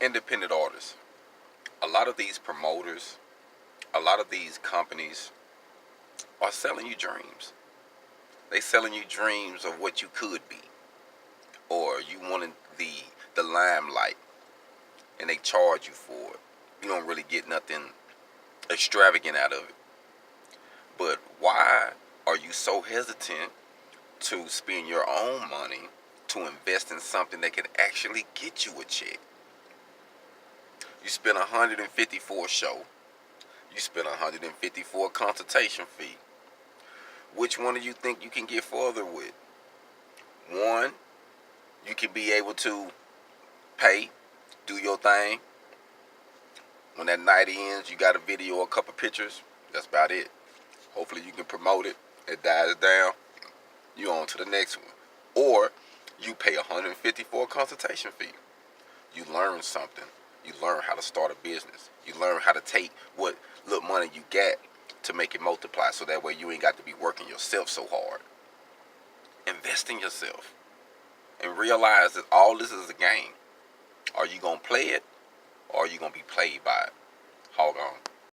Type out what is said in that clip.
independent artists. A lot of these promoters, a lot of these companies are selling you dreams. They selling you dreams of what you could be, or you wanted the limelight, and they charge you for it. You don't really get nothing extravagant out of it. But why are you so hesitant to spend your own money to invest in something that can actually get you a check? You spend 150 for a show. You spend 150 for a consultation fee. Which one do you think you can get further with? One, you can be able to pay, do your thing. When that night ends, you got a video, a couple pictures. That's about it. Hopefully you can promote it. It dies down. You on to the next one. Or you pay 150 for a consultation fee. You learn something. You learn how to start a business. You learn how to take what little money you get to make it multiply, so that way you ain't got to be working yourself so hard. Invest in yourself and realize that all this is a game. Are you going to play it, or are you going to be played by it? Hold on.